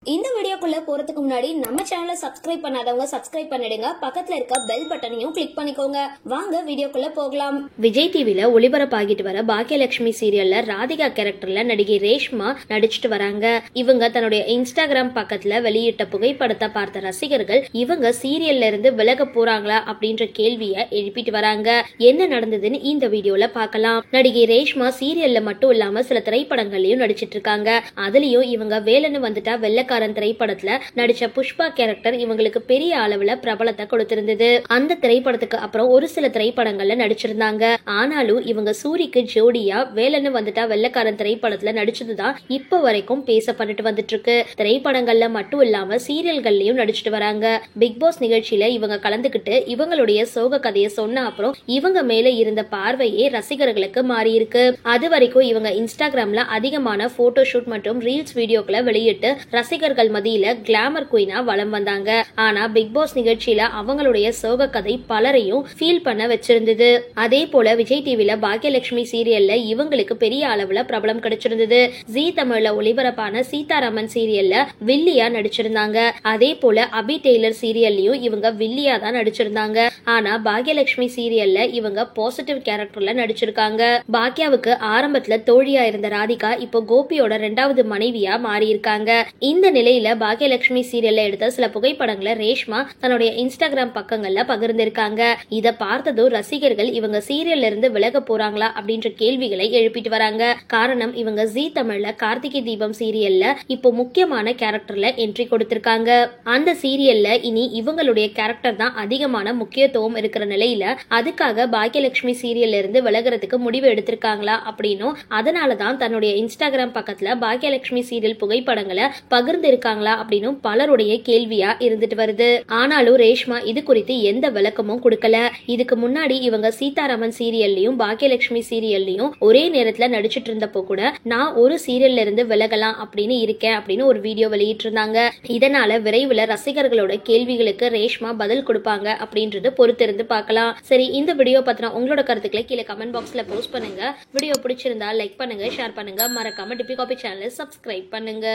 இந்த வீடியோக்குள்ள போறதுக்கு முன்னாடி நம்ம சேனலை சப்ஸ்கிரைப் பண்ணாதவங்க சப்ஸ்கிரைப் பண்ணிடுங்க, பக்கத்துல இருக்க பெல் பட்டனையும் கிளிக் பண்ணிக்கோங்க. வாங்க வீடியோக்குள்ள போகலாம். விஜய் டிவில ஒளிபரப்பாகிட்டு வர பாக்கியலட்சுமி சீரியல்ல ராதிகா கேரக்டர்ல நடிகை ரேஷ்மா நடிச்சிட்டு வராங்க. இவங்க தன்னுடைய இன்ஸ்டாகிராம் பக்கத்துல வெளியிட்ட புகைப்படத்தை பார்த்த ரசிகர்கள் இவங்க சீரியல்ல இருந்து விலக போறாங்களா அப்படின்ற கேள்வியை எழுப்பிட்டு வராங்க. என்ன நடந்ததுன்னு இந்த வீடியோல பார்க்கலாம். நடிகை ரேஷ்மா சீரியல்ல மட்டும் இல்லாம சில திரைப்படங்கள்லயும் நடிச்சிட்டு இருக்காங்க. அதுலயும் இவங்க வேலன்னு வந்துட்டா வெள்ளக்காரன் திரைப்படத்துல நடிச்ச புஷ்பா கேரக்டர் இவங்களுக்கு பெரிய அளவுல பிரபலத்தை கொடுத்திருந்தது. அந்த திரைப்படத்துக்கு அப்புறம் ஒரு சில திரைப்படங்கள்ல நடிச்சிருந்தாங்க. ஆனாலும் இவங்க சூரிக்கு ஜோடியா வேலன்னு வந்துட்டா வெள்ளக்காரன் திரைப்படத்துல நடிச்சதுதான் இப்ப வரைக்கும் பேசப்பட்டு வந்துட்டு இருக்கு. திரைப்படங்கள்ல மட்டும் இல்லாம சீரியல்கள்லயும் நடிச்சிட்டு வராங்க. பிக் பாஸ் நிகழ்ச்சியில இவங்க கலந்துகிட்டு இவங்களுடைய சோக கதையை சொன்ன அப்புறம் இவங்க மேல இருந்த பார்வையே ரசிகர்களுக்கு மாறி இருக்கு. அது வரைக்கும் இவங்க இன்ஸ்டாகிராம்ல அதிகமான போட்டோ ஷூட் மற்றும் ரீல்ஸ் வீடியோக்களை வெளியிட்டு ரசிகர்கள் மத்தியில கிளாமர் குயினா வலம் வந்தாங்க. ஆனா பிக் பாஸ் நிகழ்ச்சியில அவங்களுடைய சோக கதை பலரையும் ஃபீல் பண்ண வச்சிருந்தது. அதே போல விஜய் டிவில பாக்கியலட்சுமி சீரியல்ல இவங்களுக்கு பெரிய அளவுல பிரபலம் கிடைச்சிருந்தது. ஜீ தமிழ்ல ஒளிபரப்பான சீதாராமன் சீரியல்ல வில்லியா நடிச்சிருந்தாங்க. அதே போல அபி டெய்லர் சீரியல்லையும் இவங்க வில்லியா தான் நடிச்சிருந்தாங்க. ஆனா பாக்கியலட்சுமி சீரியல்ல இவங்க பாசிட்டிவ் கேரக்டர்ல நடிச்சிருக்காங்க. பாக்கியாவுக்கு ஆரம்பத்துல தோழியா இருந்த ராதிகா இப்போ கோபியோட 2வது மனைவியா மாறி இருக்காங்க. இந்த நிலையில பாக்கியலட்சுமி சீரியல்ல எடுத்த சில புகைப்படங்களை ரேஷ்மா தன்னுடைய இன்ஸ்டாகிராம் பக்கங்கள்ல பகிர்ந்திருக்காங்க. இத பார்த்ததும் ரசிகர்கள் இவங்க சீரியல்ல இருந்து விலக போறாங்களா அப்படின்ற கேள்விகளை எழுப்பிட்டு வராங்க. காரணம் இவங்க ஜீ தமிழ்ல கார்த்திகை தீபம் சீரியல்ல இப்போ முக்கியமான கேரக்டர்ல என்ட்ரி கொடுத்திருக்காங்க. அந்த சீரியல்ல இனி இவங்களுடைய கேரக்டர் தான் அதிகமான முக்கியத்துவம் இருக்கிற நிலையில அதுக்காக பாக்கியலட்சுமி சீரியல்ல இருந்து விலகிறதுக்கு முடிவு எடுத்திருக்காங்களா அப்படின்னும் அதனாலதான் தன்னுடைய இன்ஸ்டாகிராம் பக்கத்துல பாக்கியலட்சுமி சீரியல் புகைப்படங்களை பகிர்ந்து இருக்காங்களா அப்படின்னு பலருடைய கேள்வியா இருந்துட்டு வருது. ஆனாலும் ரேஷ்மா இது குறித்து எந்த விளக்கமும் கொடுக்கல. இதுக்கு முன்னாடி இவங்க சீதாராமன் சீரியல்லையும் பாக்கியலட்சுமி சீரியல்லையும் ஒரே நேரத்துல நடிச்சிட்டு இருந்தப்போ கூட நான் ஒரு சீரியல்ல இருந்து விலகலாம் அப்படின்னு இருக்கேன் அப்படின்னு ஒரு வீடியோ வெளியிட்டு இருந்தாங்க. இதனால விரைவில் ரசிகர்களோட கேள்விகளுக்கு ரேஷ்மா பதில் கொடுப்பாங்க அப்படின்றது பொறுத்திருந்து பார்க்கலாம். சரி, இந்த வீடியோ பத்தின உங்களோட கருத்துக்களை கீழே கமெண்ட் பாக்ஸ்ல போஸ்ட் பண்ணுங்க. வீடியோ பிடிச்சிருந்தா லைக் பண்ணுங்க, ஷேர் பண்ணுங்க, மறக்காம டிபி காபி சேனலை சப்ஸ்கிரைப் பண்ணுங்க.